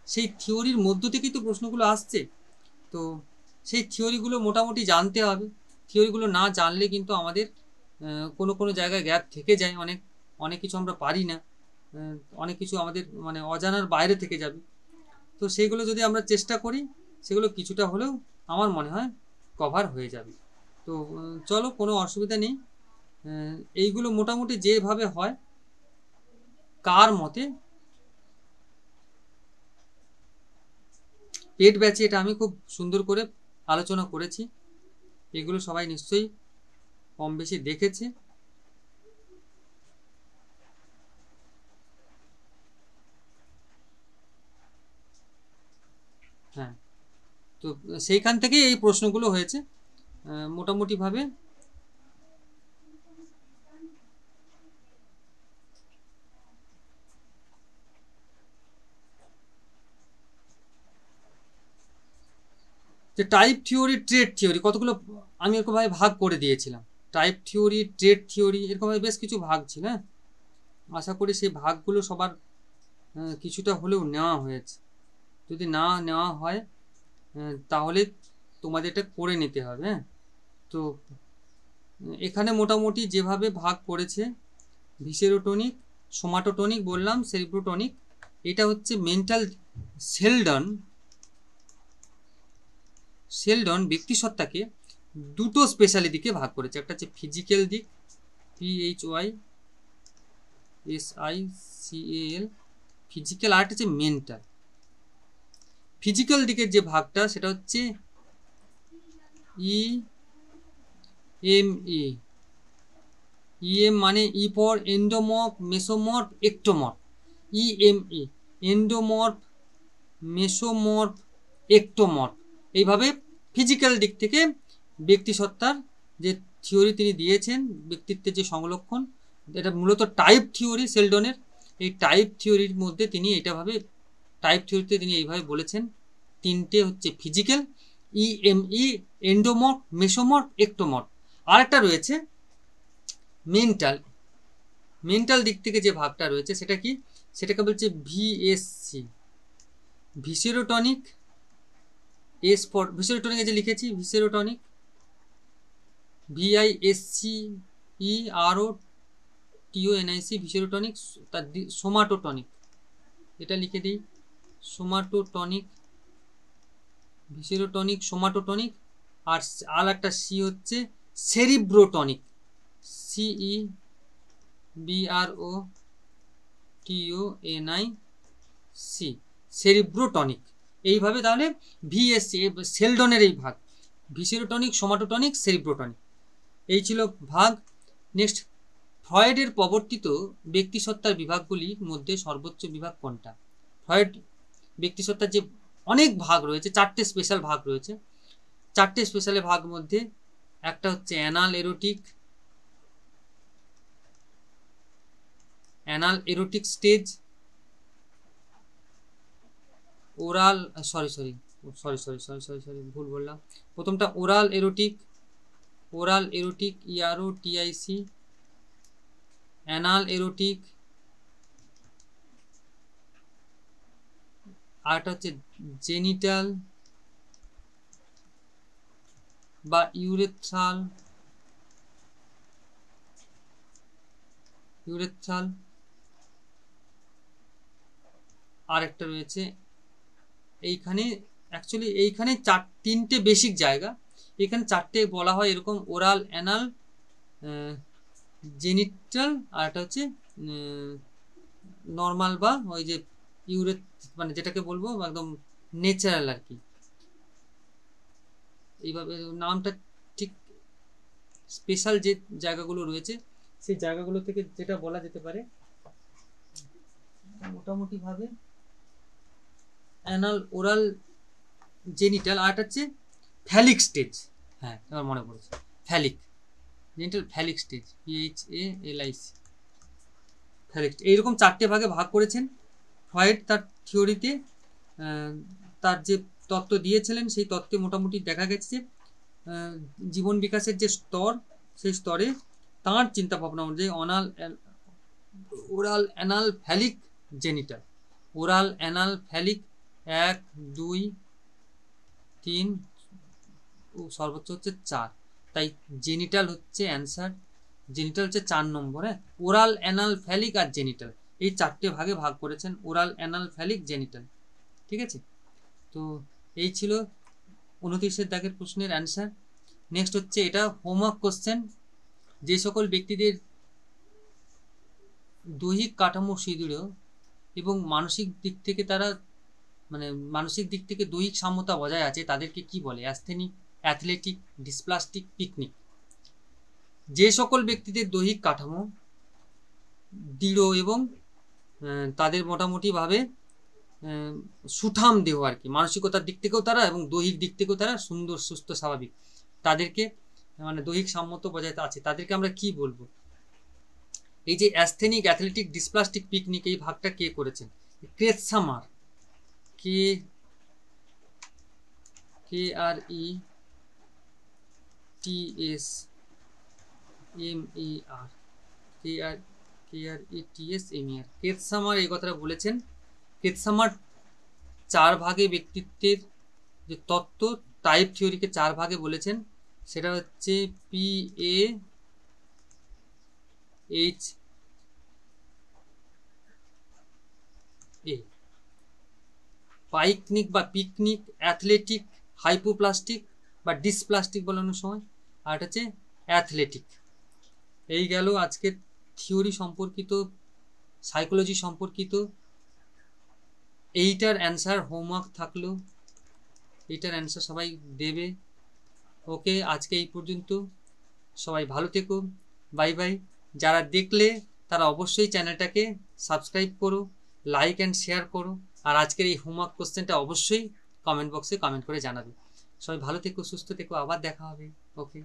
সেই থিওরির মধ্য থেকেই তো প্রশ্নগুলো আসছে। তো সেই থিওরিগুলো মোটামুটি জানতে হবে। থিওরিগুলো না জানলে কিন্তু আমাদের কোনো কোনো জায়গায় গ্যাপ থেকে যায়, অনেক কিছু আমরা পারি না, অনেক কিছু আমাদের মানে অজানার বাইরে থেকে যাবে। তো সেইগুলো যদি আমরা চেষ্টা করি সেগুলো কিছুটা হলেও আমার মনে হয় কভার হয়ে যাবে। তো চলো, কোনো অসুবিধা নেই। এইগুলো মোটামুটি যেভাবে হয় কার মতে, পেড ব্যাচে এটা আমি খুব সুন্দর করে আলোচনা করেছি, এগুলো সবাই নিশ্চয়ই কম বেশি দেখেছে। হ্যাঁ, তো সেইখান থেকেই এই প্রশ্নগুলো হয়েছে মোটামুটিভাবে। যে টাইপ থিওরি, ট্রেড থিওরি, কতগুলো আমি এরকমভাবে ভাগ করে দিয়েছিলাম। টাইপ থিওরি, ট্রেড থিওরি, এরকমভাবে বেশ কিছু ভাগ ছিল। হ্যাঁ, আশা করি সেই ভাগগুলো সবার কিছুটা হলেও নেওয়া হয়েছে। যদি না নেওয়া হয় তাহলে তোমাদের এটা করে নিতে হবে। হ্যাঁ, তো এখানে মোটামুটি যেভাবে ভাগ করেছে, ভিসেরোটনিক, সোমাটোটনিক বললাম, সেরিব্রোটনিক, এটা হচ্ছে মেন্টাল। সেলডন ব্যক্তিসত্তাকে দুটো স্পেশালি দিকে ভাগ করেছে। একটা হচ্ছে ফিজিক্যাল দিক, PHYSICAL, ফিজিক্যাল, আর একটা হচ্ছে মেন্টাল। ফিজিক্যাল দিকের যে ভাগটা সেটা হচ্ছে EME। মানে ই ফর এন্ডোমর্ফ, মেসোমর্ফ, একটোমর্ফ। EME, এন্ডোমর্ফ, মেসোমর্ফ, একটোমর্ফ। এইভাবে ফিজিক্যাল দিক থেকে ব্যক্তিসত্তার যে থিওরি তিনি দিয়েছেন, ব্যক্তিত্বের যে সংলক্ষণ, এটা মূলত টাইপ থিওরি সেলডনের। এই টাইপ থিওরির মধ্যে তিনি টাইপ থিওরিতে তিনি এইভাবে বলেছেন, তিনটে হচ্ছে ফিজিক্যাল, EME, এন্ডোমর্ফ, মেসোমর্ফ, একটোমর্ফ। আরেকটা রয়েছে মেন্টাল দিক থেকে যে ভাগটা রয়েছে সেটা কি? সেটাকে বলছে VSC, ভিসেরোটনিক। ভিসেরোটনিক যে লিখেছি, ভিসেরোটনিক, VISCEROTONIC, ভিসেরোটনিক। তার সোমাটোটনিক, এটা লিখে দিই, সোমাটোটনিক, ভিসেরোটনিক, সোমাটোটনিক। আর একটা সি হচ্ছে সেরিব্রোটনিক, CEBROTONIC, সেরিব্রোটনিক। এইভাবে তাহলে VSC সেলডনের এই ভাগ, ভিসেরোটনিক, সোমাটোটনিক, সেরিব্রোটনিক, এই ছিল ভাগ। নেক্সট, ফ্রয়েডের প্রবর্তিত ব্যক্তিসত্তার বিভাগগুলির মধ্যে সর্বোচ্চ বিভাগ কোনটা? ফ্রয়েড ব্যক্তিসত্তার যে অনেক ভাগ রয়েছে, 4টে স্পেশাল ভাগ রয়েছে। 4টে স্পেশাল ভাগ মধ্যে একটা হচ্ছে anal erotic stage, oral, sorry ভুল বললাম। প্রথমটা oral erotic, EROTIC, anal erotic, আরটা হচ্ছে জেনিটাল বা ইউরেথ্রাল আরেকটা রয়েছে এইখানে, অ্যাকচুয়ালি এইখানে তিনটে বেসিক জায়গা, এখানে চারটে বলা হয় এরকম, ওরাল, অ্যানাল, জেনিটাল, আর একটা হচ্ছে নর্মাল বা ওই যে মানে যেটাকে বলবো একদম ন্যাচারাল আর কি। এইভাবে নামটা ঠিক স্পেশাল যে জায়গাগুলো রয়েছে সেই জায়গাগুলো থেকে যেটা বলা যেতে পারে মোটামুটি ভাবে অ্যানাল, ওরাল, জেনিটাল, আর হচ্ছে ফ্যালিক স্টেজ। হ্যাঁ, এবার মনে পড়েছে, folic genital folic stage, PHALIC, folic. এইরকম চারটে ভাগে ভাগ করেছেন হোয়াইট তার থিওরিতে। তার যে তত্ত্ব দিয়েছিলেন সেই তত্ত্বে মোটামুটি দেখা গেছে যে জীবন বিকাশের যে স্তর, সেই স্তরে তাঁর চিন্তা ভাবনা অনুযায়ী oral, anal, phallic, genital. Oral, anal, phallic 1 2 3 সর্বোচ্চ হচ্ছে 4, তাই জেনিটাল হচ্ছে অ্যান্সার। জেনিটাল হচ্ছে 4 নম্বর। হ্যাঁ, ওরাল, অ্যানাল, ফ্যালিক আর জেনিটাল, এই চারটে ভাগে ভাগ করেছেন, ওরাল, অ্যানাল, ফ্যালিক, জেনিটাল। ঠিক আছে, তো এই ছিল 29 দাগের প্রশ্নের অ্যান্সার। নেক্সট হচ্ছে এটা হোমওয়ার্ক কোশ্চেন। যে সকল ব্যক্তিদের দৈহিক কাঠামো সুদৃঢ় এবং মানসিক দিক থেকে তারা মানসিক দিক থেকে দৈহিক সাম্যতা বজায় আছে তাদেরকে কি বলে? Asthenic, athletic, dysplastic, picnic. যে সকল ব্যক্তিদের দৈহিক কাঠামো দৃঢ় এবং তাদের মোটামুটিভাবে সুঠাম দেহ আর কি, মানসিকতার দিক থেকেও তারা এবং দৈহিক দিক থেকেও তারা সুন্দর, সুস্থ, স্বাভাবিক, তাদেরকে দৈহিক সাম্যত বজায় আছে, তাদেরকে আমরা কি বলবো? এই যে অ্যাস্থেনিক, অ্যাথলেটিক, ডিসপ্লাস্টিক, পিকনিক, এই ভাগটা কে করেছেন? ক্রেৎসামার, ক্রেৎসামার এই কথাটা বলেছেন। ক্রেৎসামার 4 ভাগে ব্যক্তিত্বের যে তত্ত্ব, টাইপ থিওরিকে 4 ভাগে বলেছেন, সেটা হচ্ছে পাইকনিক বা পিকনিক, অ্যাথলেটিক, হাইপোপ্লাস্টিক বা ডিসপ্লাস্টিক বলানোর সময়, আর এটা হচ্ছে অ্যাথলেটিক। এই গেল আজকের থিওরি সম্পর্কিত, সাইকোলজি সম্পর্কিত। এইটার অ্যান্সার হোমওয়ার্ক থাকলো, এইটার অ্যান্সার সবাই দেবে। ওকে, আজকে এই পর্যন্ত, সবাই ভালো থেকো, বাই বাই। যারা দেখলে তারা অবশ্যই চ্যানেলটাকে সাবস্ক্রাইব করো, লাইক অ্যান্ড শেয়ার করো, আর আজকের এই হোমওয়ার্ক কোশ্চেনটা অবশ্যই কমেন্ট বক্সে কমেন্ট করে জানাবে। সবাই ভালো থেকো, সুস্থ থেকো, আবার দেখা হবে। ওকে।